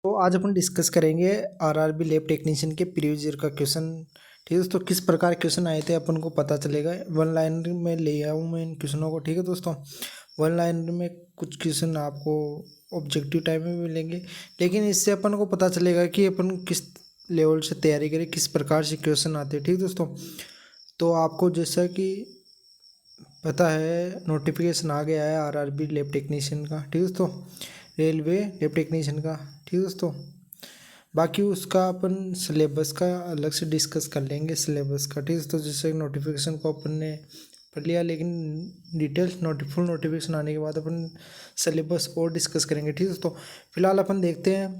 तो आज अपन डिस्कस करेंगे आरआरबी लैब टेक्नीशियन के प्रीवियस ईयर का क्वेश्चन। ठीक है दोस्तों, किस प्रकार क्वेश्चन आए थे अपन को पता चलेगा। वन लाइनर में ले आया हूँ मैं इन क्वेश्चनों को। ठीक है दोस्तों, वन लाइनर में कुछ क्वेश्चन आपको ऑब्जेक्टिव टाइप में मिलेंगे, लेकिन इससे अपन को पता चलेगा कि अपन किस लेवल से तैयारी करें, किस प्रकार से क्वेश्चन आते हैं। ठीक है दोस्तों, तो आपको जैसा कि पता है नोटिफिकेशन आ गया है आरआरबी लैब टेक्नीशियन का। ठीक है दोस्तों, रेलवे लैब टेक्नीशियन का। ठीक है दोस्तों, बाकी उसका अपन सिलेबस का अलग से डिस्कस कर लेंगे, सिलेबस का। ठीक है दोस्तों, जैसे नोटिफिकेशन को अपन ने पढ़ लिया, लेकिन डिटेल्स फुल नोटिफिकेशन आने के बाद अपन सिलेबस और डिस्कस करेंगे। ठीक है दोस्तों, फिलहाल अपन देखते हैं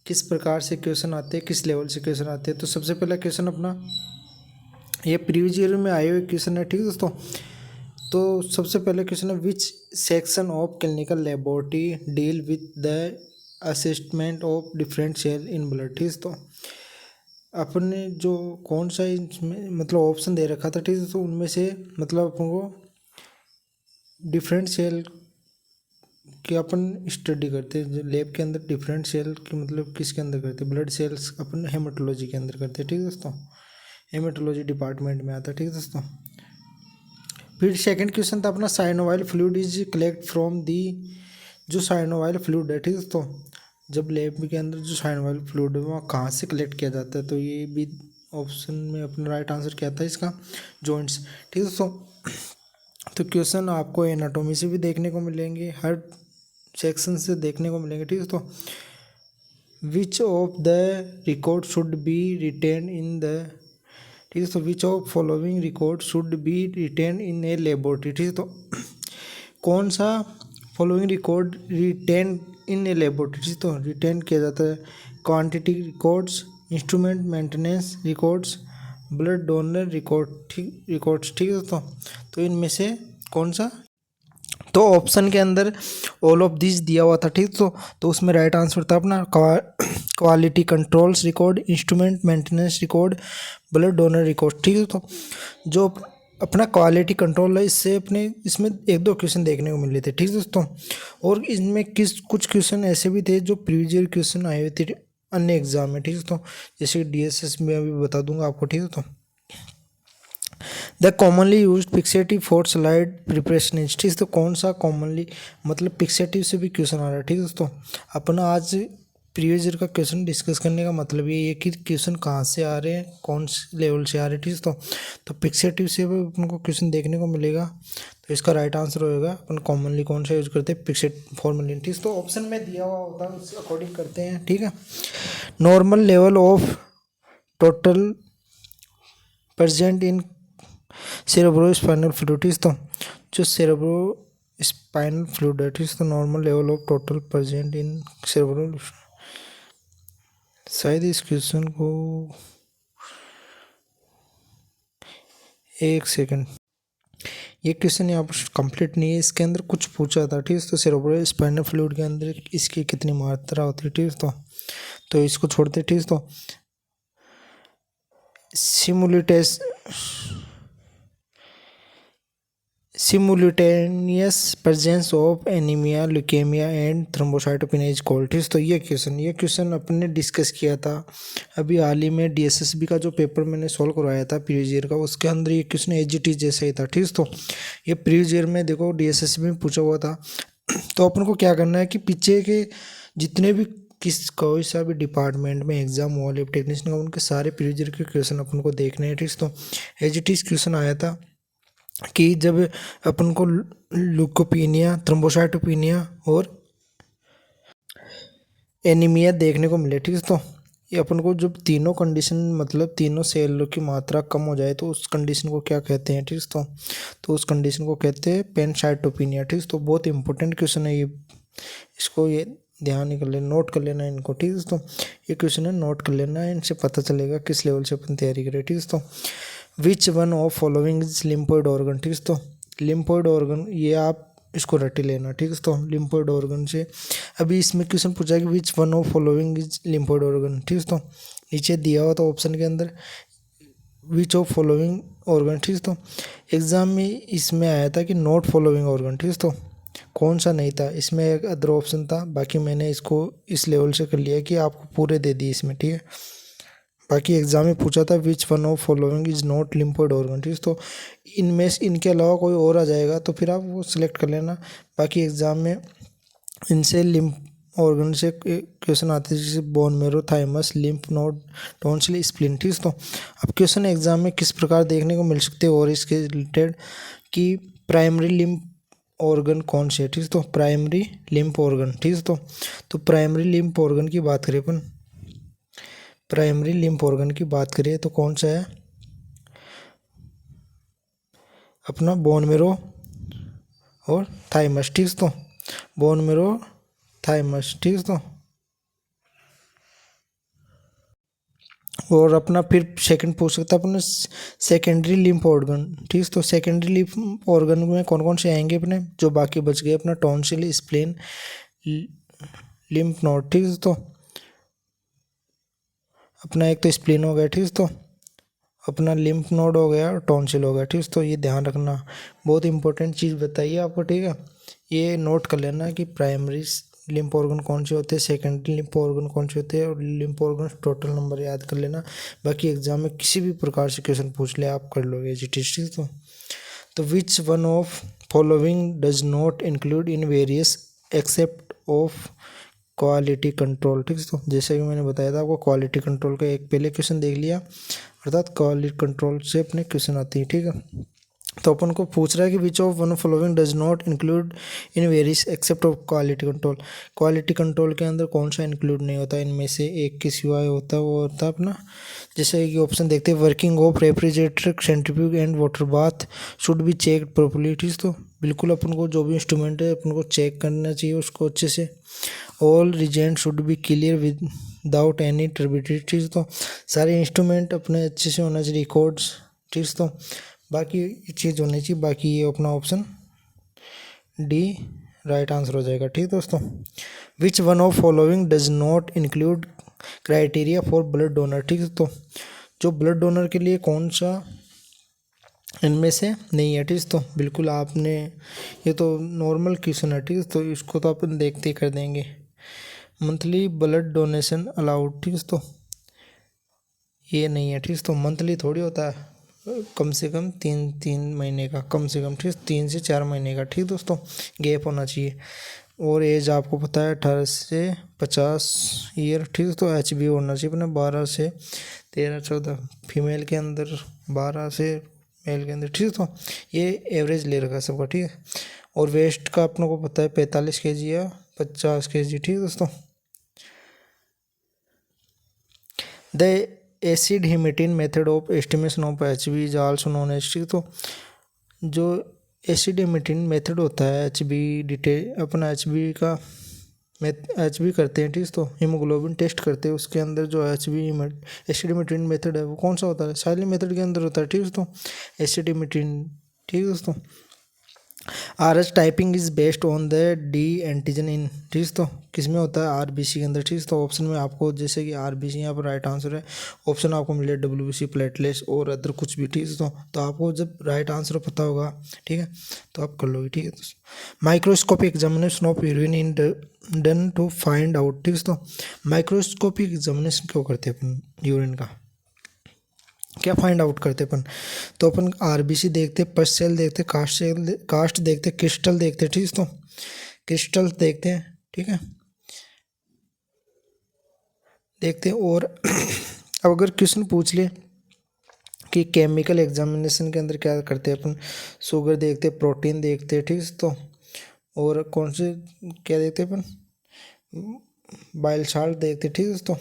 किस प्रकार से क्वेश्चन आते हैं, किस लेवल से क्वेश्चन आते हैं। तो सबसे पहला क्वेश्चन अपना ये प्रीवियस ईयर में आए हुए क्वेश्चन है। ठीक है दोस्तों, तो सबसे पहले क्वेश्चन है which section of clinical laboratory deal with the assessment of differential in blood. ठीक, तो अपन ने जो कौन सा इसमें मतलब ऑप्शन दे रखा था। ठीक है, तो उनमें से मतलब अपन को डिफरेंशियल की अपन स्टडी करते हैं लैब के अंदर। डिफरेंशियल की मतलब किसके अंदर करते हैं, ब्लड सेल्स अपन हेमाटोलॉजी के अंदर करते हैं। ठीक है दोस्तों, हेमाटोलॉजी डिपार्टमेंट में आता है। ठीक है दोस्तों, फिर सेकंड क्वेश्चन था अपना synovial fluid is collect from the. जो साइनोवाइल फ्लूइड है, ठीक है दोस्तों, जब लैब के अंदर जो साइनोवाइल फ्लूइड है वहाँ कहाँ से कलेक्ट किया जाता है। तो ये भी ऑप्शन में अपना राइट आंसर क्या था इसका, जॉइंट्स। ठीक है दोस्तों, तो क्वेश्चन आपको एनाटोमी से भी देखने को मिलेंगे, हर सेक्शन से देखने को मिलेंगे। ठीक है दोस्तों, which of the record should be written in the. ठीक है, तो which of following record should be written in a laboratory. ठीक है, तो कौन सा following record written in a laboratory. तो रिटेन किया जाता है quantity records, instrument maintenance records, blood donor record. ठीक रिकॉर्ड्स। ठीक है दोस्तों, तो इनमें से कौन सा। तो ऑप्शन के अंदर ऑल ऑफ दिस दिया हुआ था। ठीक, तो उसमें राइट आंसर था अपना quality controls record, instrument maintenance record, blood donor record. ठीक है, तो जो अपना क्वालिटी कंट्रोल है, इससे अपने इसमें एक दो क्वेश्चन देखने को मिल रहे थे। ठीक है दोस्तों, और इनमें कुछ क्वेश्चन ऐसे भी थे जो प्रीवियस ईयर क्वेश्चन आए हुए थे अन्य एग्जाम में। ठीक है दोस्तों, जैसे डीएसएस में अभी बता दूंगा आपको। ठीक है दोस्तों, the commonly use fixative for slide preparation is. ठीक है, तो कौन सा कॉमनली मतलब पिक्सेटिव से भी क्वेश्चन आ रहा है। ठीक है दोस्तों, अपना आज प्रीवियस ईयर का क्वेश्चन डिस्कस करने का मतलब ये है कि क्वेश्चन कहाँ से आ रहे हैं, कौन से लेवल से आ रहे हैं। ठीक है, तो पिक्सेटिव से भी अपन को क्वेश्चन देखने को मिलेगा। तो इसका राइट आंसर होगा अपन कॉमनली कौन सा यूज करते हैं, पिक्सेट फॉर्मूला। ठीक है, तो ऑप्शन में दिया हुआ होता है उस अकॉर्डिंग करते हैं। ठीक है, normal level of total present in cerebro spinal fluid. तो जो सेरेब्रो स्पाइनल फ्लूइड है, ठीक है, तो normal level of total present in cerebro. शायद इस क्वेश्चन को एक सेकंड, ये क्वेश्चन यहाँ पर कंप्लीट नहीं है, इसके अंदर कुछ पूछा था। ठीक है, तो सेरेब्रो स्पाइनल फ्लूइड के अंदर इसकी कितनी मात्रा होती है। ठीक है, तो इसको छोड़ते। ठीक है, तो simultaneous presence of anaemia, leukaemia and thrombocytopenia is called. ठीक, तो ये क्वेश्चन अपन ने डिस्कस किया था अभी हाल ही में। डीएसएसबी का जो पेपर मैंने सॉल्व करवाया था प्रीवियस ईयर का, उसके अंदर ये क्वेश्चन एजीटी जैसा ही था। ठीक, तो ये प्रीवियस ईयर में देखो डीएसएसबी में पूछा हुआ था। तो अपन को क्या करना है कि पीछे के जितने भी कोई सा भी डिपार्टमेंट में एग्जाम हुआ लैब टेक्नीशियन का, उनके सारे प्रीवियस ईयर के क्वेश्चन अपन को देखने हैं। ठीक, तो एजीटी क्वेश्चन आया था कि जब अपन को ल्यूकोपीनिया, थ्रोम्बोसाइटोपेनिया और एनीमिया देखने को मिले। ठीक है, तो ये अपन को जब तीनों कंडीशन मतलब तीनों सेलों की मात्रा कम हो जाए तो उस कंडीशन को क्या कहते हैं। ठीक है, तो उस कंडीशन को कहते हैं पैनसाइटोपेनिया। ठीक है, तो बहुत इंपॉर्टेंट क्वेश्चन है ये, इसको ये ध्यान नहीं कर लेना, नोट कर लेना इनको। ठीक है, तो ये क्वेश्चन है, नोट कर लेना, इनसे पता चलेगा किस लेवल से अपन तैयारी करें। ठीक है, तो विच one of following is lymphoid organ. ठीक है, तो लिम्फोइड ऑर्गन ये आप इसको रट लेना। ठीक है, तो लिम्फोइड ऑर्गन से अभी इसमें क्वेश्चन पूछा है कि विच one of following is lymphoid organ. ठीक है, तो नीचे दिया हुआ था ऑप्शन के अंदर विच ऑफ फॉलोइंग ऑर्गन। ठीक है, तो एग्जाम में इसमें आया था कि नॉट फॉलोइंग ऑर्गन। ठीक है, तो कौन सा नहीं था इसमें, एक अदर ऑप्शन था, बाकी मैंने इसको इस लेवल से कर लिया कि आपको पूरे दे दिए इसमें, ठीक है। बाकी एग्जाम में पूछा था विच one of following is not lymphoid organ, ठीक है। तो इनमें इनके अलावा कोई और आ जाएगा तो फिर आप वो सिलेक्ट कर लेना। बाकी एग्जाम में इनसे लिम्फ ऑर्गन से क्वेश्चन आते हैं, जैसे bone marrow, thymus, lymph node, tonsil, spleen, ठीक है। तो अब क्वेश्चन एग्जाम में किस प्रकार देखने को मिल सकते हैं और इसके रिलेटेड कि प्राइमरी लिम्फ ऑर्गन कौन से है, ठीक है। तो प्राइमरी लिम्फ ऑर्गन, ठीक है। तो प्राइमरी लिम्फ ऑर्गन की बात करें अपन, प्राइमरी लिम्फ ऑर्गन की बात करें तो कौन सा है अपना बोन मेरो और थाइमस, ठीक है। तो बोन मेरो, थाइमस, ठीक है। तो और अपना फिर सेकंड पूछ सकता है अपने सेकेंडरी लिम्फ ऑर्गन, ठीक है। तो सेकेंडरी लिम्फ ऑर्गन में कौन कौन से आएंगे अपने, जो बाकी बच गए, अपना टॉन्सिल, स्प्लेन, लिम्फ नोड, ठीक है। तो अपना एक तो स्प्लीन हो गया, ठीक है। तो अपना लिम्फ नोड हो गया और टॉन्सिल हो गया, ठीक है। तो ये ध्यान रखना, बहुत इंपॉर्टेंट चीज़ बताइए आपको, ठीक है। ये नोट कर लेना कि प्राइमरी लिम्फ ऑर्गन कौन से होते हैं, सेकेंडरी लिम्फ ऑर्गन कौन से होते हैं, और लिम्फ ऑर्गन टोटल नंबर याद कर लेना। बाकी एग्जाम में किसी भी प्रकार से क्वेश्चन पूछ ले आप कर लोगे जी, ठीक है। तो विच one of following does not include in various except of quality control, ठीक है। तो जैसे कि मैंने बताया था आपको, क्वालिटी कंट्रोल का एक पहले क्वेश्चन देख लिया, अर्थात क्वालिटी कंट्रोल से अपने क्वेश्चन आते हैं, ठीक है। तो अपन को पूछ रहा है कि which of one following does not include in various except of quality control, quality control के अंदर कौन सा इंक्लूड नहीं होता, इनमें से एक के सिवाय होता है, वो होता है अपना, जैसे कि ऑप्शन देखते हैं, working of refrigerator, centrifuge and water bath should be check properly, ठीक है। तो बिल्कुल अपन को जो भी इंस्ट्रूमेंट है अपन को चेक करना चाहिए उसको अच्छे से। All reagent should be clear without any turbidity, तो सारे इंस्ट्रूमेंट अपने अच्छे से होना चाहिए, रिकॉर्ड्स, ठीक है। तो बाकी चीज़ होनी चाहिए, बाकी ये अपना ऑप्शन डी राइट आंसर हो जाएगा, ठीक है दोस्तों। Which one of following does not include criteria for blood donor, ठीक है। तो जो ब्लड डोनर के लिए कौन सा इनमें से नहीं है, ठीक है। तो बिल्कुल आपने, ये तो नॉर्मल क्वेश्चन है, ठीक है। तो इसको तो अपन देखते ही कर देंगे। मंथली ब्लड डोनेशन अलाउड, ठीक है। तो ये नहीं है, ठीक है। तो मंथली थोड़ी होता है, कम से कम तीन महीने का, कम से कम, ठीक है, 3 से 4 महीने का, ठीक है दोस्तों, गैप होना चाहिए। और एज आपको पता है 18 से 50 ईयर, ठीक है। तो एच बी होना चाहिए अपने 12 से 13-14, फीमेल के अंदर 12 से मेल के अंदर, ठीक है। तो ये एवरेज ले रखा है सबका, ठीक है। और वेस्ट का अपनों को पता है 45 kg या 50 kg, ठीक है दोस्तों। The acid hematin method of estimation of H B is also known as, ठीक। तो जो एसिड हिमेटिन मेथड होता है एच बी डिटेल, अपना एच बी का एच बी करते हैं, ठीक है। तो हीमोग्लोबिन टेस्ट करते हैं, उसके अंदर जो H B acid hematin method है वो कौन सा होता है, साइलेंट मेथड के अंदर होता है, ठीक है दोस्तों, एसिड हिमेटिन, ठीक है दोस्तों। RH typing is based on the D antigen इन, ठीक है। तो किस में होता है, RBC के अंदर, ठीक है। तो ऑप्शन में आपको जैसे कि RBC यहाँ पर राइट आंसर है, ऑप्शन आपको मिले WBC, प्लेटलेट्स और अदर कुछ भी, ठीक है। तो आपको जब राइट आंसर पता होगा, ठीक है, तो आप कर लोगे, ठीक है। Microscopic examination of urine in done to find out, ठीक है। तो माइक्रोस्कोपिक एग्जामिनेशन क्यों करते हैं अपन यूरिन का, क्या फाइंड आउट करते अपन, तो अपन RBC देखते, पस सेल देखते, कास्ट देखते, क्रिस्टल देखते, ठीक है। तो क्रिस्टल देखते हैं, ठीक है, देखते हैं। और अब अगर क्वेश्चन पूछ ले कि केमिकल एग्जामिनेशन के अंदर क्या करते हैं अपन, शुगर देखते, प्रोटीन देखते, ठीक है। तो और कौन से क्या देखते हैं अपन, बाइल साल्ट देखते, ठीक है। तो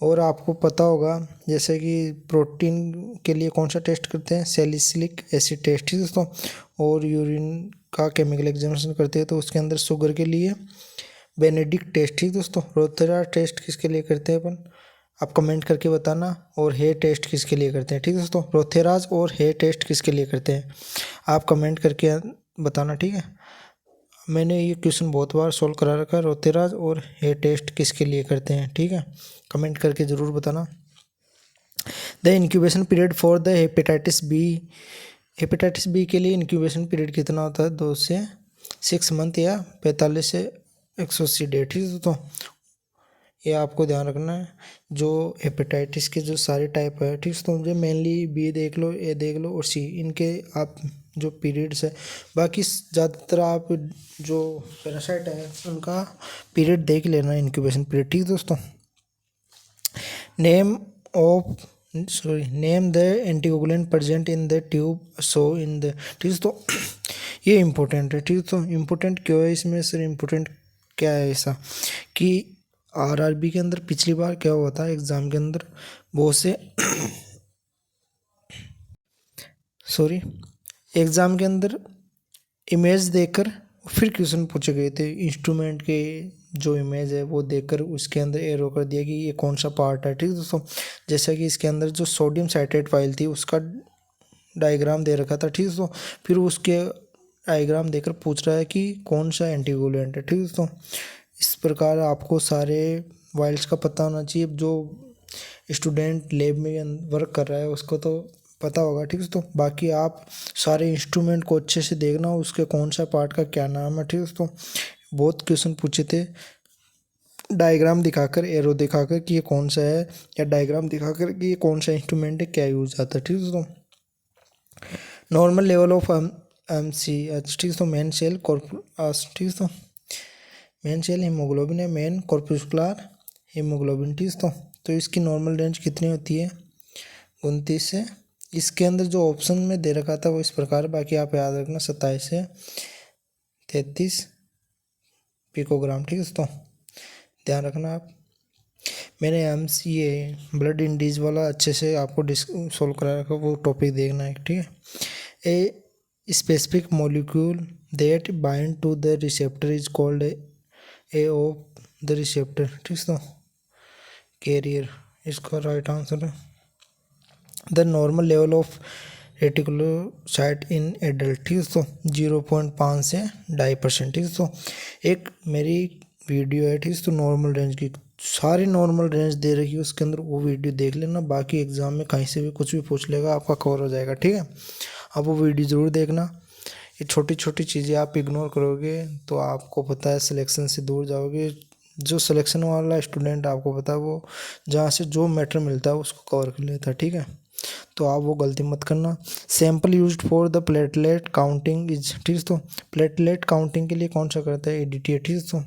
और आपको पता होगा जैसे कि प्रोटीन के लिए कौन सा टेस्ट करते हैं, सैलिसिलिक एसिड टेस्ट, ठीक है दोस्तों। और यूरिन का केमिकल एग्जामिनेशन करते हैं तो उसके अंदर शुगर के लिए बेनेडिक्ट टेस्ट, ठीक है दोस्तों। रोथेरा टेस्ट किसके लिए करते हैं अपन, आप कमेंट करके बताना। और हे टेस्ट किसके लिए करते हैं, ठीक है दोस्तों, रोथेराज और हे टेस्ट किसके लिए करते हैं, आप कमेंट करके बताना, ठीक है। मैंने ये क्वेश्चन बहुत बार सॉल्व करा रखा है, रोथेराज और हेयर टेस्ट किसके लिए करते हैं, ठीक है, कमेंट करके ज़रूर बताना। The incubation period for the hepatitis B hepatitis B के लिए इंक्यूबेशन पीरियड कितना होता है, 2 से 6 मंथ या 45 से 180 डे, ठीक है। तो ये आपको ध्यान रखना है। जो हेपेटाइटिस के जो सारे टाइप है, ठीक है, तो मुझे मेनली बी देख लो, ए देख लो और सी, इनके आप जो पीरियड्स है, बाकी ज़्यादातर आप जो पैरासाइट है उनका पीरियड देख लेना, इंक्यूबेशन पीरियड, ठीक है दोस्तों। Name of name the anticoagulant present in the tube so in the, ठीक है। तो ये इम्पोर्टेंट है, ठीक है। तो इम्पोर्टेंट क्यों है इसमें सर, इम्पोर्टेंट क्या है ऐसा कि आरआरबी के अंदर पिछली बार क्या हुआ था एग्ज़ाम के अंदर, बहुत से सॉरी एग्ज़ाम के अंदर इमेज देखकर फिर क्वेश्चन पूछे गए थे। इंस्ट्रूमेंट के जो इमेज है वो देखकर उसके अंदर एरो कर दिया कि ये कौन सा पार्ट है, ठीक है दोस्तों। जैसा कि इसके अंदर जो सोडियम साइट्रेट फाइल थी उसका डायग्राम दे रखा था, ठीक है। तो फिर उसके डायग्राम देकर पूछ रहा है कि कौन सा एंटीकोगुलेंट है, ठीक है। तो इस प्रकार आपको सारे वाइल्स का पता होना चाहिए। जो स्टूडेंट लैब में वर्क कर रहा है उसको तो पता होगा, ठीक है। तो बाकी आप सारे इंस्ट्रूमेंट को अच्छे से देखना, उसके कौन सा पार्ट का क्या नाम है, ठीक है। तो बहुत क्वेश्चन पूछे थे डायग्राम दिखाकर, एरो दिखाकर कि ये कौन सा है, या डायग्राम दिखाकर कि ये कौन सा इंस्ट्रूमेंट है, क्या यूज आता है, ठीक है। तो नॉर्मल लेवल ऑफ MCH, ठीक है। तो मेन सेल कॉर्पस, ठीक है। तो मेन सेल हीमोग्लोबिन है, मेन कॉर्पस्कुलर हीमोग्लोबिन, ठीक है। तो इसकी नॉर्मल रेंज कितनी होती है, 29 से, इसके अंदर जो ऑप्शन में दे रखा था वो इस प्रकार, बाकी आप याद रखना 27 से 33 पिकोग्राम, ठीक है। तो ध्यान रखना आप। मैंने MCA ब्लड इंडीज वाला अच्छे से आपको सोल्व करा रखा, वो टॉपिक देखना है, ठीक है। A specific molecule that bind to the receptor is called a of the receptor, ठीक है। तो कैरियर इसका राइट आंसर है। The normal level of reticulocyte in adult, ठीक है। तो 0.5 से 2.5%, ठीक है। तो एक मेरी वीडियो है, ठीक है, तो नॉर्मल रेंज की सारी नॉर्मल रेंज दे रखी है उसके अंदर, वो वीडियो देख लेना। बाकी एग्जाम में कहीं से भी कुछ भी पूछ लेगा आपका कवर हो जाएगा, ठीक है। आप वो वीडियो ज़रूर देखना। ये छोटी छोटी चीज़ें आप इग्नोर करोगे तो आपको पता है सिलेक्शन से दूर जाओगे। जो सिलेक्शन वाला स्टूडेंट आपको पता है वो जहाँ से जो मैटर मिलता है उसको कवर कर लेता है, ठीक है। तो आप वो गलती मत करना। Sample used for the platelet counting is, ठीक है। तो प्लेटलेट काउंटिंग के लिए कौन सा करता है, ADTA, ठीक है। तो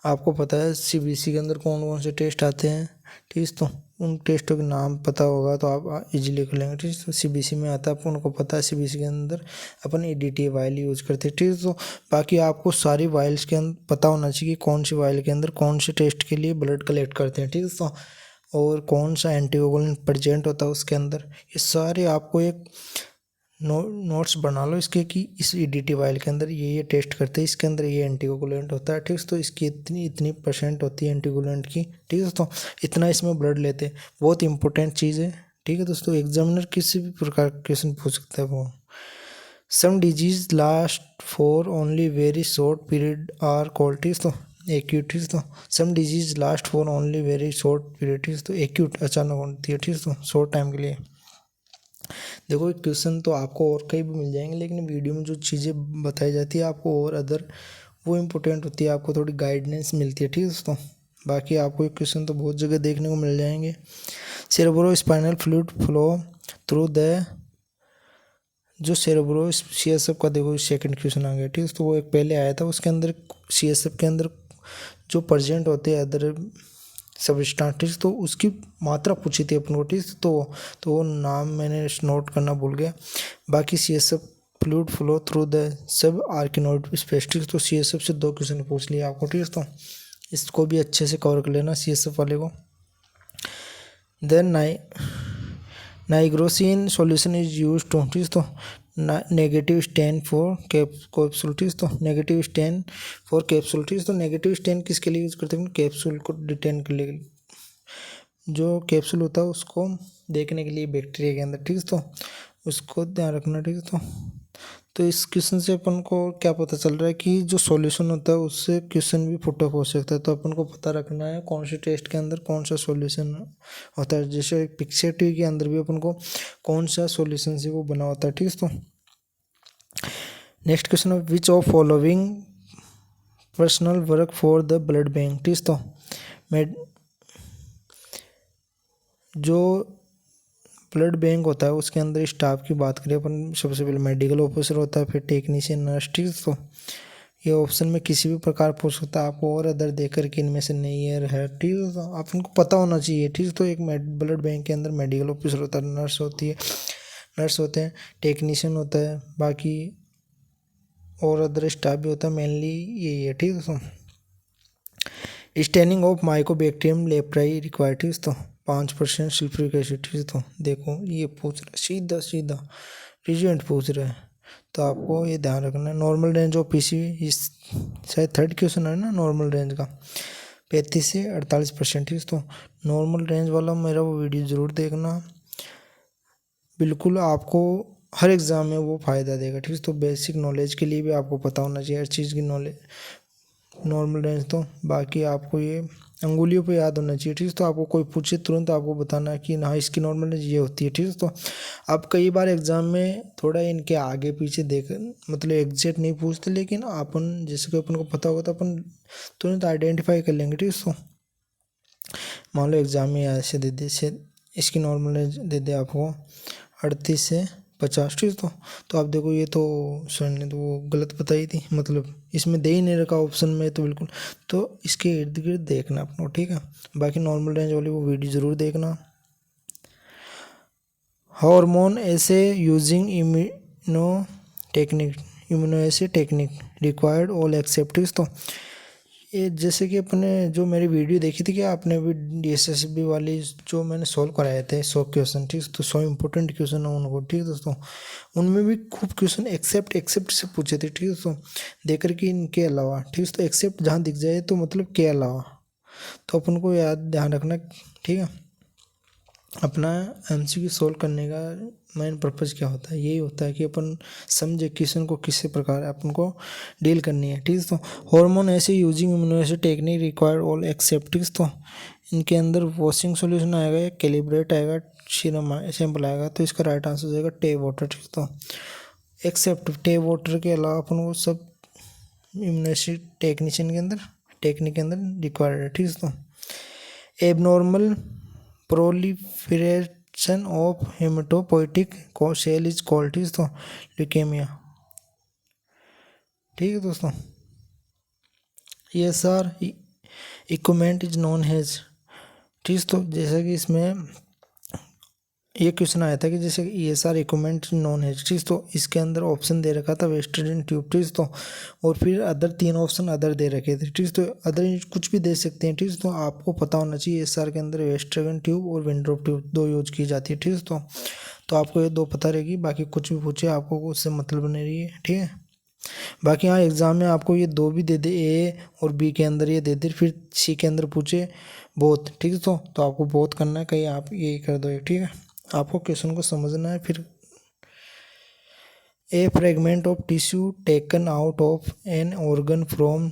आपको पता है CBC के अंदर कौन कौन से टेस्ट आते हैं, ठीक है। तो उन टेस्टों के नाम पता होगा तो आप इजीली कर लेंगे, ठीक है। तो CBC में आता है, अपन उनको पता है CBC के अंदर अपन ADTA वाइल यूज करते हैं, ठीक है। तो बाकी आपको सारी वाइल्स के अंदर पता होना चाहिए कि कौन सी वाइल के अंदर कौन से टेस्ट के लिए ब्लड कलेक्ट करते हैं, ठीक है। तो और कौन सा एंटीकोगुलेंट प्रेजेंट होता है उसके अंदर, ये सारे आपको एक नोट्स बना लो इसके कि इस EDTA वाइल के अंदर ये टेस्ट करते हैं, इसके अंदर ये एंटीकोगुलेंट होता है, ठीक है। तो इसकी इतनी इतनी % होती है एंटीकोगुलेंट की, ठीक है। तो इतना इसमें ब्लड लेते हैं, बहुत इंपॉर्टेंट चीज़ है, ठीक है दोस्तों। एग्जामिनर किसी भी प्रकार का क्वेश्चन पूछ सकता है वो। Some disease last for only very short period are called, ठीक है। तो एक्यूट, ठीक है। तो some disease last for only very short period, ठीक है। तो एक्यूट अचानक होती है, ठीक है। तो शॉर्ट टाइम के लिए। देखो क्वेश्चन तो आपको और कहीं भी मिल जाएंगे, लेकिन वीडियो में जो चीज़ें बताई जाती है आपको और अदर वो इम्पोर्टेंट होती है, आपको थोड़ी गाइडेंस मिलती है, ठीक है दोस्तों। बाकी आपको ये क्वेश्चन तो बहुत जगह देखने को मिल जाएंगे। Cerebro spinal fluid flow through the, जो सेरेब्रो CSF का देखो सेकंड क्वेश्चन आ गया, ठीक है। तो वो एक पहले आया था, उसके अंदर CSF के अंदर जो प्रेजेंट होते हैं अदर सबस्टांस, ठीक, तो उसकी मात्रा पूछी थी अपन को, ठीक। तो वो नाम मैंने नोट करना भूल गया। बाकी CSF fluid flow through the subarachnoid space, ठीक। तो CSF से 2 क्वेश्चन पूछ लिया आपको, ठीक है। तो इसको भी अच्छे से कवर कर लेना CSF वाले को। Then nigrosin solution is use to, ठीक। तो नेगेटिव स्टेन फॉर कैप्सूल, ठीक। तो नेगेटिव स्टेन फॉर कैप्सूल, ठीक। तो नेगेटिव स्टेन किसके लिए यूज करते हैं, कैप्सूल को डिटेन के लिए, जो कैप्सूल होता है उसको देखने के लिए बैक्टीरिया के अंदर, ठीक है। तो उसको ध्यान रखना, ठीक है। तो तो इस क्वेश्चन से अपन को क्या पता चल रहा है कि जो सॉल्यूशन होता है उससे क्वेश्चन भी पुट अप हो सकता है। तो अपन को पता रखना है कौन से टेस्ट के अंदर कौन सा सॉल्यूशन होता है। जैसे पिक्सेटिव के अंदर भी अपन को कौन सा सॉल्यूशन से वो बना होता है, ठीक है। तो नेक्स्ट क्वेश्चन है विच of following personal work for the blood bank, ठीक है। तो जो ब्लड बैंक होता है उसके अंदर स्टाफ की बात करें अपन, सबसे पहले मेडिकल ऑफिसर होता है, फिर टेक्नीशियन, नर्स, ठीक है। तो ये ऑप्शन में किसी भी प्रकार पूछ सकता है आपको और अदर देकर कि इनमें से नहीं है, ठीक है। तो आपको पता होना चाहिए, ठीक है। तो एक ब्लड बैंक के अंदर मेडिकल ऑफिसर होता है, नर्स होती है, नर्स होते हैं, टेक्नीशियन होता है, बाकी और अदर स्टाफ भी होता है, मेनली यही है, ठीक है। तो staining of Mycobacterium leprae required, ठीक है। तो 5% सल्फ्यूरिक एसिड, ठीक है। तो देखो ये पूछ रहा है सीधा सीधा रिजेंट पूछ रहा है, तो आपको ये ध्यान रखना है। नॉर्मल रेंज ऑफ पीसी इस शायद थर्ड क्वेश्चन है ना, नॉर्मल रेंज का 35 से 48%, ठीक है। तो नॉर्मल रेंज वाला मेरा वो वीडियो ज़रूर देखना, बिल्कुल आपको हर एग्ज़ाम में वो फ़ायदा देगा, ठीक है। तो बेसिक नॉलेज के लिए भी आपको पता होना चाहिए हर चीज़ की नॉलेज, नॉर्मल रेंज। तो बाकी आपको ये अंगुलियों पे याद होना चाहिए, ठीक है। तो आपको कोई पूछे तुरंत आपको बताना है कि ना इसकी नॉर्मल रेंज ये होती है, ठीक है। तो आप कई बार एग्ज़ाम में थोड़ा इनके आगे पीछे देख मतलब एग्जैक्ट नहीं पूछते, लेकिन अपन जैसे कि अपन को पता होगा तो अपन तुरंत आइडेंटिफाई कर लेंगे, ठीक है। तो मान लो एग्ज़ाम में ऐसे दे दे से इसकी नॉर्मल रेंज दे दे आपको 38 से 50, ठीक है। तो आप देखो ये तो सर ने तो वो गलत बताई थी, मतलब इसमें दे ही नहीं रखा ऑप्शन में, तो बिल्कुल तो इसके इर्द गिर्द देखना अपना, ठीक है। बाकी नॉर्मल रेंज वाली वो वीडियो ज़रूर देखना। हार्मोन ऐसे यूजिंग इम्यूनो ऐसे टेक्निक रिक्वायर्ड ऑल एक्सेप्टिव। तो ये जैसे कि अपने जो मेरी वीडियो देखी थी कि आपने भी DSSB वाली जो मैंने सॉल्व कराए थे 100 क्वेश्चन, ठीक है। तो 100 इंपॉर्टेंट क्वेश्चन है उनको, ठीक है दोस्तों। उनमें भी खूब क्वेश्चन एक्सेप्ट से पूछे थे, ठीक है दोस्तों। देकर कि इनके अलावा, ठीक है। तो एक्सेप्ट जहाँ दिख जाए तो मतलब के अलावा, तो अपन को याद ध्यान रखना, ठीक है। अपना MCQ सोल्व करने का मेन पर्पज़ क्या होता है, यही होता है कि अपन समझे क्वेश्चन को किस प्रकार अपन को डील करनी है, ठीक है। तो हार्मोन ऐसे यूजिंग इम्यूनो ऐसे टेक्निक रिक्वायर्ड ऑल एक्सेप्टिव। तो इनके अंदर वॉशिंग सॉल्यूशन आएगा या कैलिब्रेट आएगा, सीरम सैंपल आएगा, तो इसका राइट आंसर हो जाएगा टे वाटर, ठीक है। तो एक्सेप्ट टे वाटर के अलावा अपन को सब इम्यूनो टेक्नीशियन के अंदर टेक्निक के अंदर रिक्वायर्ड है, ठीक है। तो abnormal proliferation of hematopoietic cell is called, ठीक है। तो ल्यूकेमिया, ठीक है दोस्तों। ESR equipment is known as, ठीक है। तो जैसा कि इसमें ये क्वेश्चन आया था कि जैसे ESR इक्विपमेंट नॉन हैज, ठीक है। तो इसके अंदर ऑप्शन दे रखा था वेस्टर्न ट्यूब, ठीक है। तो और फिर अदर 3 ऑप्शन अदर दे रखे थे, ठीक है। तो अदर कुछ भी दे सकते हैं, ठीक है। तो आपको पता होना चाहिए ESR के अंदर वेस्टर्न ट्यूब और विंड्रोप ट्यूब 2 यूज की जाती है, ठीक है। तो आपको ये 2 पता रहेगी, बाकी कुछ भी पूछे आपको उससे मतलब नहीं रही है, ठीक है। बाकी हाँ एग्ज़ाम में आपको ये 2 भी दे दे, A और B के अंदर ये दे दे, फिर C के अंदर पूछे बोथ, ठीक है। तो आपको बोथ करना है, कहीं आप यही कर दो, ठीक है। आपको क्वेश्चन को समझना है। फिर a fragment of tissue taken out of an organ from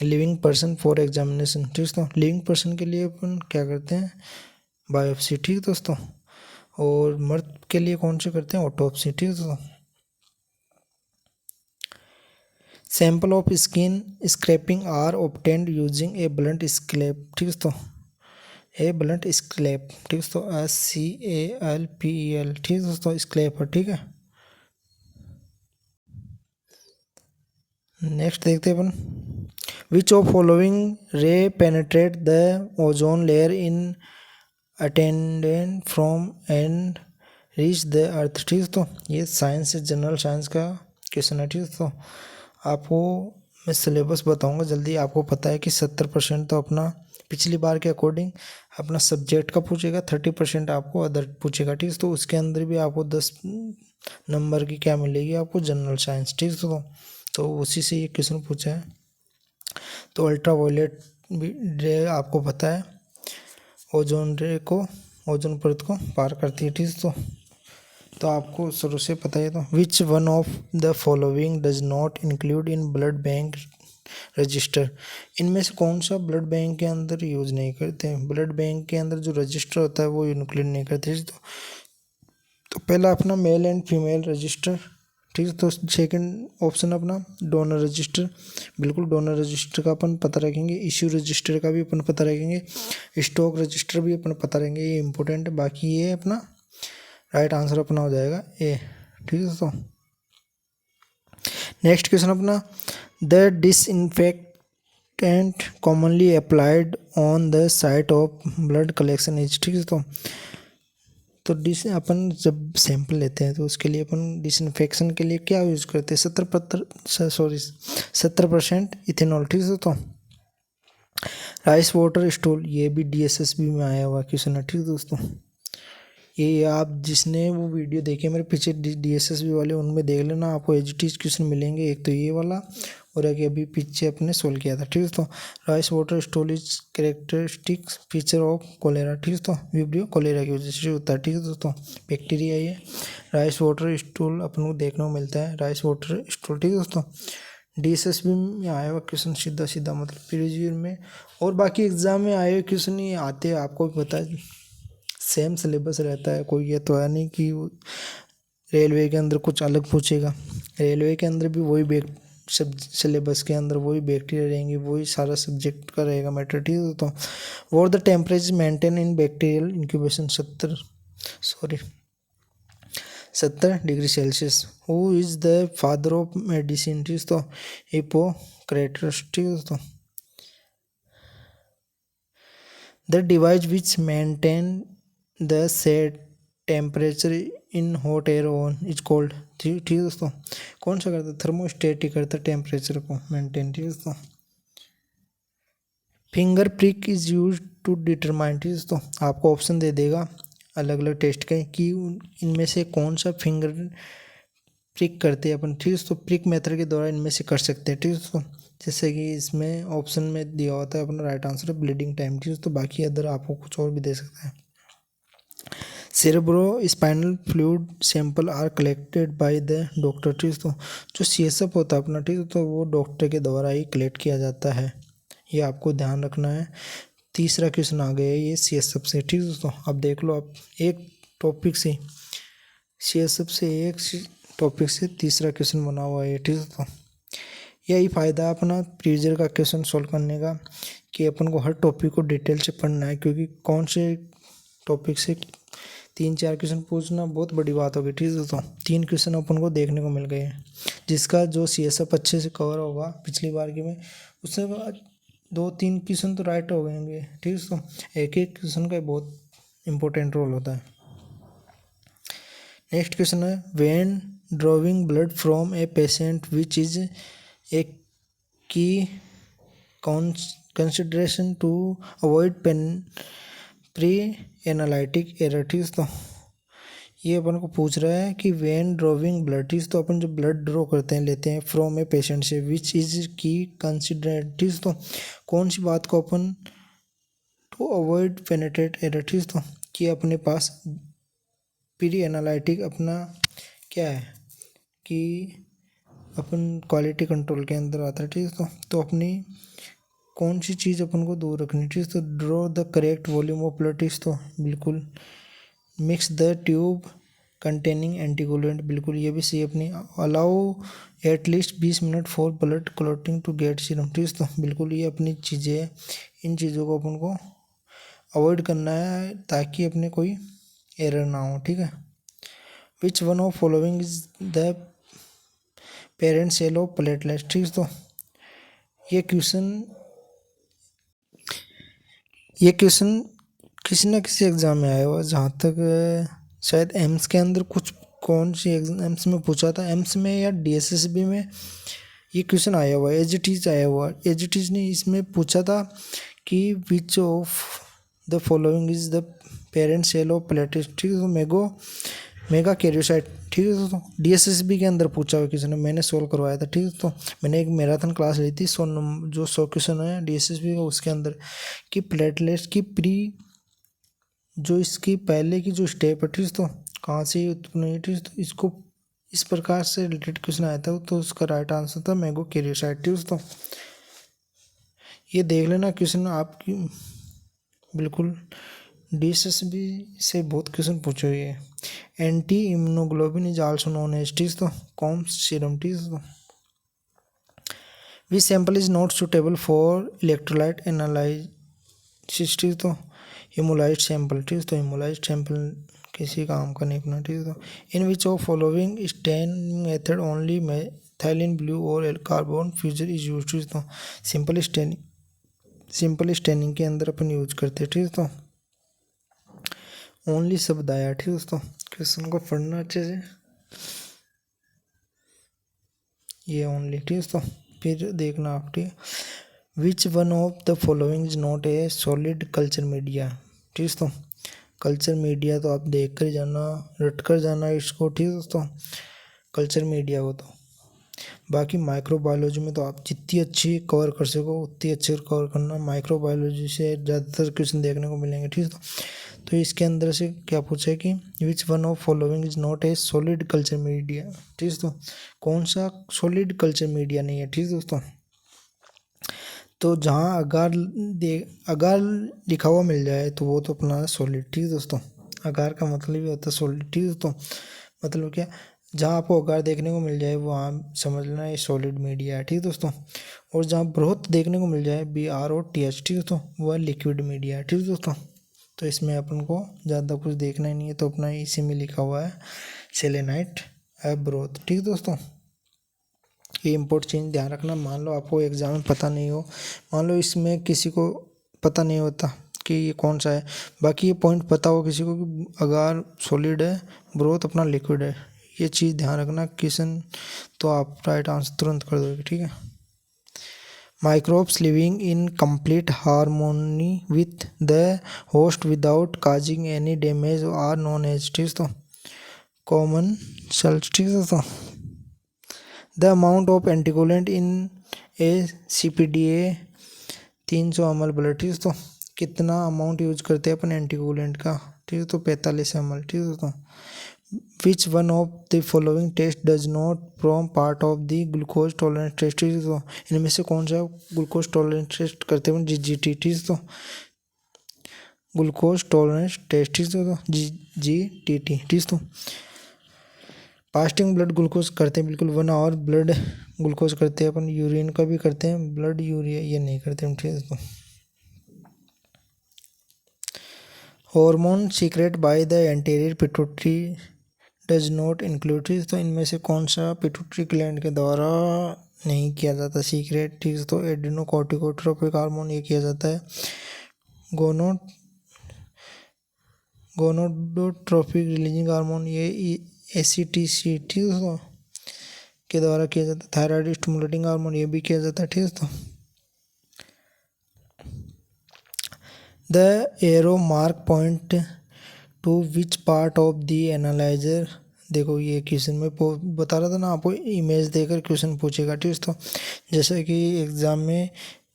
living person for examination, ठीक है। तो लिविंग पर्सन के लिए अपन क्या करते हैं, बायोप्सी, ठीक है दोस्तों। और मर्द के लिए कौन से करते हैं, ऑटोप्सी, ठीक है दोस्तों। Sample of skin scraping are obtained using a blunt scrape, ठीक है। तो ए ब्लंट स्क्रैप, ठीक है। तो SCALPEL, ठीक है दोस्तों, स्क्रैपर, ठीक है। नेक्स्ट देखते हैं अपन विच ऑफ फॉलोइंग रे penetrate the ozone layer in attendant from and reach the earth, ठीक है। तो ये साइंस जनरल साइंस का क्वेश्चन है, ठीक है। तो आपको मैं सिलेबस बताऊंगा जल्दी। आपको पता है कि 70% तो अपना पिछली बार के अकॉर्डिंग अपना सब्जेक्ट का पूछेगा, 30% आपको अदर पूछेगा, ठीक है। तो उसके अंदर भी आपको 10 नंबर की क्या मिलेगी आपको, जनरल साइंस, ठीक है। तो उसी से ये क्वेश्चन पूछा है। तो अल्ट्रावायलेट रे आपको पता है ओजोन रे को, ओजोन परत को पार करती है, ठीक है। तो तो आपको शुरू से पता है। तो विच one of the following does not include in blood bank register, इनमें से कौन सा ब्लड बैंक के अंदर यूज नहीं करते हैं? ब्लड बैंक के अंदर जो रजिस्टर होता है वो इंक्लूड नहीं करते। तो पहला अपना मेल एंड फीमेल रजिस्टर, ठीक है। तो सेकंड ऑप्शन अपना डोनर रजिस्टर, बिल्कुल डोनर रजिस्टर का अपन पता रखेंगे। इश्यू रजिस्टर का भी अपन पता रखेंगे। स्टॉक रजिस्टर भी अपन पता रखेंगे, ये इंपॉर्टेंट है। बाकी ये अपना राइट आंसर अपना हो जाएगा ए, ठीक है दोस्तों। नेक्स्ट क्वेश्चन अपना, the disinfectant commonly applied on the site of blood collection is, ठीक है तो अपन जब सैंपल लेते हैं तो उसके लिए अपन डिसइंफेक्शन के लिए क्या यूज़ करते हैं? 70% इथेनॉल, ठीक है दोस्तों। राइस वाटर स्टूल, ये भी DSSB में आया हुआ क्वेश्चन है, ठीक है दोस्तों। ये आप जिसने वो वीडियो देखे मेरे पीछे DSSB वाले, उनमें देख लेना, आपको एचटीज क्वेश्चन मिलेंगे। एक तो ये वाला और एक अभी पीछे अपने सोल्व किया था, ठीक है। तो rice water stool is characteristic feature of cholera, ठीक है। तो विब्रियो कोलेरा की वजह से होता है, ठीक है दोस्तों। बैक्टीरिया ये राइस वाटर स्टूल अपन को देखने को मिलता है, राइस वाटर स्टूल, ठीक है दोस्तों। DSSB में आया हुआ क्वेश्चन सीधा सीधा, मतलब प्रीवियस में और बाकी एग्जाम में आए हुए क्वेश्चन ही आते हैं, आपको भी पता है। सेम सिलेबस रहता है, कोई ये तो है नहीं कि रेलवे के अंदर कुछ अलग पूछेगा। रेलवे के अंदर भी वही सब सिलेबस के अंदर वही बैक्टीरिया रहेंगे, वही सारा सब्जेक्ट का रहेगा मैटर, ठीक है। तो what the temperature maintain in bacterial incubation 70 degree Celsius. Who is the father of medicine, ठीक है। तो हिप्पोक्रेटस, ठीक है दोस्तों। The device which maintain the set temperature in hot air oven is cold, ठीक है दोस्तों। कौन सा करता है? थर्मोस्टेट ही करता है टेम्परेचर को मेंटेन, ठीक है दोस्तों। Finger prick is use to determine, ठीक है दोस्तों। आपको ऑप्शन दे देगा अलग अलग टेस्ट के कि इनमें से कौन सा फिंगर प्रिक करते हैं अपन, ठीक है। तो प्रिक मेथड के द्वारा इनमें से कर सकते हैं, ठीक है दोस्तों। जैसे कि इसमें ऑप्शन में दिया होता है अपना राइट आंसर है ब्लीडिंग टाइम, ठीक है। तो बाकी अदर आपको कुछ और भी दे सकता है। Cerebrospinal fluid sample are collected by the doctor, ठीक है। तो जो CSF होता है अपना, ठीक है, तो वो डॉक्टर के द्वारा ही कलेक्ट किया जाता है, ये आपको ध्यान रखना है। तीसरा क्वेश्चन आ गया है ये CSF से, ठीक है दोस्तों। अब देख लो आप एक टॉपिक से CSF से एक टॉपिक से तीसरा क्वेश्चन बना हुआ है, ठीक है दोस्तों। यही फ़ायदा है अपना प्रीवियस का क्वेश्चन सॉल्व करने का कि अपन को हर टॉपिक को डिटेल से पढ़ना है, क्योंकि कौन से टॉपिक से 3-4 क्वेश्चन पूछना बहुत बड़ी बात होगी, ठीक है दोस्तों। 3 क्वेश्चन अपन को देखने को मिल गए हैं, जिसका जो CSF अच्छे से कवर होगा पिछली बार के में, उससे 2-3 क्वेश्चन तो राइट हो गए होंगे, ठीक है दोस्तों। एक एक क्वेश्चन का बहुत इंपॉर्टेंट रोल होता है। नेक्स्ट क्वेश्चन है, when drawing blood from a patient which is a key consideration to avoid pre analytic error, ठीक है। तो ये अपन को पूछ रहा है कि व्हेन ड्रॉइंग ब्लड, ठीक है। तो अपन जो ब्लड ड्रॉ करते हैं लेते हैं फ्रॉम ए पेशेंट से, विच इज की कंसिडरेट, ठीक है। तो कौन सी बात को अपन टू अवॉइड पेनिट्रेट एरर, ठीक है। तो कि अपने पास प्री एनालिटिक अपना क्या है कि अपन क्वालिटी कंट्रोल के अंदर आता है, ठीक है। तो अपनी कौन सी चीज़ अपन को दूर रखनी, ठीक है। तो draw the correct volume of blood, ठीक है। तो बिल्कुल mix the tube containing anticoagulant, बिल्कुल ये भी सही अपनी। Allow at least 20 minute for blood clotting to get serum, ठीक है। तो बिल्कुल ये अपनी चीज़ें हैं, इन चीज़ों को अपन को अवॉइड करना है ताकि अपने कोई एरर ना हो, ठीक है। Which one of following is the parent cell of platelets, ठीक है। तो ये क्वेश्चन किसी न किसी एग्ज़ाम में आया हुआ, जहाँ तक शायद एम्स के अंदर कुछ कौन सी एम्स में पूछा था, एम्स में या DSSB में ये क्वेश्चन आया हुआ है, एज आया हुआ। एज ने इसमें पूछा था कि which of the following is the parent cell of platelets, ठीक है। तो मेगा कैरियोसाइट, ठीक है। तो DSSB के अंदर पूछा हुआ क्वेश्चन है, मैंने सोल्व करवाया था, ठीक है। तो मैंने एक मैराथन क्लास ली थी, 100 क्वेश्चन है DSSB का, उसके अंदर कि प्लेटलेट्स की जो इसकी पहले की जो स्टेप है, ठीक है। तो कहाँ से उत्पन्न हुई, ठीक है। तो इसको इस प्रकार से रिलेटेड क्वेश्चन आया था, तो उसका राइट आंसर था मैंगो कैरियोसाइट, ठीक है दोस्तों। ये देख लेना क्वेश्चन आपकी बिल्कुल DSSB से बहुत क्वेश्चन पूछे हुए हैं। Anti immunoglobulin is also known as, ठीक है दोस्तों, कॉम्स सीरम, ठीक है दोस्तों। Which sample is not suitable for electrolyte analysis, ठीक है दोस्तों, हेमोलाइट सैंपल, ठीक है दोस्तों, हेमोलाइट सैंपल किसी काम का नहीं अपना, ठीक है दोस्तों। In which of following staining method only methylene blue और कार्बन फ्यूजर इज यूज, ठीक है दोस्तों। सिंपल स्टेनिंग के अंदर अपन यूज करते हैं, ठीक है दोस्तों। ओनली शब्द आया, ठीक है दोस्तों। क्वेश्चन को पढ़ना अच्छे से, ये ओनली, ठीक है दोस्तों। फिर देखना आप, ठीक है। Which one of the following is not a solid culture media, ठीक है दोस्तों। कल्चर मीडिया तो आप देख कर जाना, रट कर जाना इसको, ठीक है दोस्तों, कल्चर मीडिया हो तो। बाकी माइक्रोबायोलॉजी में तो आप जितनी अच्छी कवर कर सको उतनी अच्छी कवर करना। माइक्रोबायोलॉजी से ज़्यादातर क्वेश्चन देखने को मिलेंगे, ठीक है। तो इसके अंदर से क्या पूछा है कि विच one of following is not a solid culture media, ठीक है दोस्तों, कौन सा सॉलिड कल्चर मीडिया नहीं है, ठीक है दोस्तों। तो जहाँ अगार लिखा हुआ मिल जाए तो वो तो अपना सॉलिड, ठीक है दोस्तों। अगार का मतलब ही होता है सॉलिड, ठीक है दोस्तों। मतलब क्या, जहाँ आपको अगार देखने को मिल जाए वहाँ समझ लेना ये सॉलिड मीडिया है, ठीक है दोस्तों। और जहाँ ब्रोथ देखने को मिल जाए BROTH, ठीक है दोस्तों, वह लिक्विड मीडिया है, ठीक है दोस्तों। तो इसमें अपन को ज़्यादा कुछ देखना ही नहीं है, तो अपना इसी में लिखा हुआ है सेलेनाइट ब्रोथ, ठीक है दोस्तों। ये इम्पोर्ट चेंज ध्यान रखना। मान लो आपको एग्जाम में पता नहीं हो, मान लो इसमें किसी को पता नहीं होता कि ये कौन सा है, बाकी ये पॉइंट पता हो किसी को कि अगार सॉलिड है, ब्रोथ अपना लिक्विड है, ये चीज़ ध्यान रखना क्वेश्चन, तो आप राइट आंसर तुरंत कर दोगे, ठीक है। Microbes living in complete harmony with the host without causing any damage are known as, ठीक है दोस्तों, कॉमन सेल्स, ठीक है दोस्तों। The amount of anticoagulant in a CPDA 300 ml blood, ठीक है दोस्तों, कितना अमाउंट यूज करते हैं अपन एंटीकोलेंट का, ठीक है, तो 45 ml, ठीक है दोस्तों। Which one of the following test does not form part of the glucose tolerance test, ठीक है दोस्तों, इनमें से कौन सा ग्लूकोज टॉलरेंस टेस्ट करते हैं GGT, ठीक है दोस्तों, ग्लूकोज टॉलरेंस टेस्ट, ठीक है दोस्तों, GGTT, ठीक है दोस्तों। फास्टिंग ब्लड ग्लूकोज करते हैं बिल्कुल 1 आवर ब्लड ग्लूकोज करते हैं अपन, यूरिन का भी करते हैं, ब्लड यूरिया ये नहीं करते हम, ठीक है दोस्तों। Hormone secrete by the anterior pituitary does not include, ठीक है, तो इनमें से कौन सा पिट्यूटरी ग्लैंड के द्वारा नहीं किया जाता सीक्रेट, ठीक है, तो एड्रेनोकॉर्टिकोट्रोपिक हार्मोन ये किया जाता है। गोनोडोट्रोपिक रिलीजिंग हार्मोन ये ACTC, ठीक है, के द्वारा किया जाता है। थायराइड स्टिमुलेटिंग हार्मोन ये भी किया जाता है, ठीक है दोस्तों। The arrow mark point two which part of the analyser, देखो ये क्वेश्चन में बता रहा था ना आपको, इमेज देकर क्वेश्चन पूछेगा, ठीक है, तो जैसे कि एग्जाम में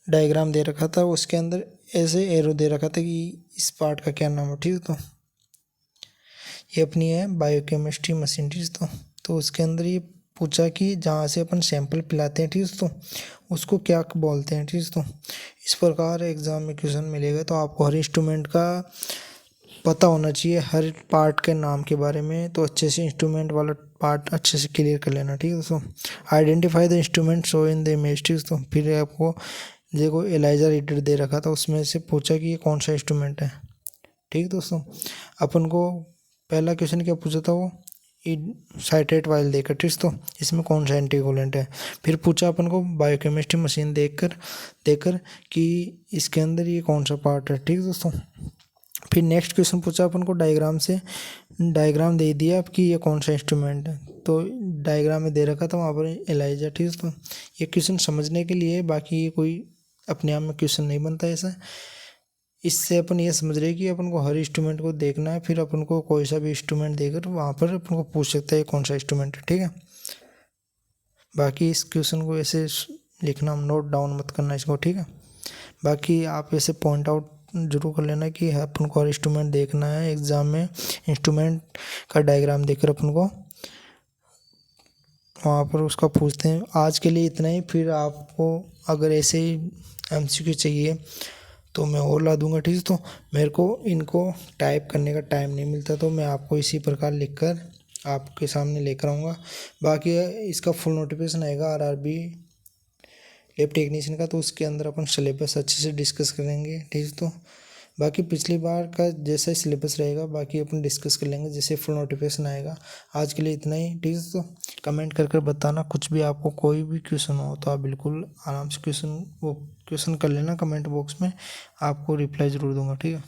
डायग्राम दे रखा था, उसके अंदर ऐसे एरो दे रखा था कि इस पार्ट का क्या नाम है, ठीक है, तो ये अपनी है बायोकेमिस्ट्री मशीन, ठीक है, तो उसके अंदर ये पूछा कि जहाँ से अपन सैंपल पिलाते हैं, ठीक है, तो उसको क्या बोलते हैं, ठीक है, तो इस प्रकार एग्जाम में क्वेश्चन मिलेगा। तो आपको हर इंस्ट्रूमेंट का पता होना चाहिए, हर पार्ट के नाम के बारे में, तो अच्छे से इंस्ट्रूमेंट वाला पार्ट अच्छे से क्लियर कर लेना, ठीक है दोस्तों। Identify the instrument show in the image, ठीक है, तो फिर आपको देखो एलाइजर रीडर दे रखा था, उसमें से पूछा कि ये कौन सा इंस्ट्रूमेंट है, ठीक है दोस्तों। अपन को पहला क्वेश्चन क्या पूछा था, वो साइट्रेट वाइल देकर, ठीक है, तो इसमें कौन सा एंटीकोलेंट है। फिर पूछा अपन को बायोकेमिस्ट्री मशीन देखकर कि इसके अंदर ये कौन सा पार्ट है, ठीक है दोस्तों। फिर नेक्स्ट क्वेश्चन पूछा अपन को डायग्राम दे दिया कि ये कौन सा इंस्ट्रूमेंट है, तो डायग्राम में दे रखा था वहाँ पर एलाइजर, ठीक है, तो ये क्वेश्चन समझने के लिए, बाकी ये कोई अपने आप में क्वेश्चन नहीं बनता ऐसा। इससे अपन ये समझ रहे कि अपन को हर इंस्ट्रूमेंट को देखना है, फिर अपन को कोई सा भी इंस्ट्रूमेंट देकर वहाँ पर अपन को पूछ सकता है कौन सा इंस्ट्रूमेंट है, ठीक है। बाकी इस क्वेश्चन को ऐसे लिखना, नोट डाउन मत करना इसको, ठीक है। बाकी आप ऐसे पॉइंट आउट जरूर कर लेना कि अपन को इंस्ट्रूमेंट देखना है एग्ज़ाम में, इंस्ट्रूमेंट का डायग्राम देखकर अपन को वहाँ पर उसका पूछते हैं। आज के लिए इतना ही, फिर आपको अगर ऐसे ही एमसीक्यू चाहिए तो मैं और ला दूंगा, ठीक है। तो मेरे को इनको टाइप करने का टाइम नहीं मिलता, तो मैं आपको इसी प्रकार लिखकर आपके सामने लेकर आऊँगा। बाकी इसका फुल नोटिफिकेशन आएगा आरआरबी लैब टेक्नीशियन का, तो उसके अंदर अपन सिलेबस अच्छे से डिस्कस करेंगे, ठीक है। तो बाकी पिछली बार का जैसा ही सिलेबस रहेगा बाकी अपन डिस्कस कर लेंगे जैसे फुल नोटिफिकेशन आएगा। आज के लिए इतना ही, ठीक है। तो कमेंट कर बताना, कुछ भी आपको कोई भी क्वेश्चन हो तो आप बिल्कुल आराम से क्वेश्चन कर लेना कमेंट बॉक्स में, आपको रिप्लाई ज़रूर दूंगा, ठीक है।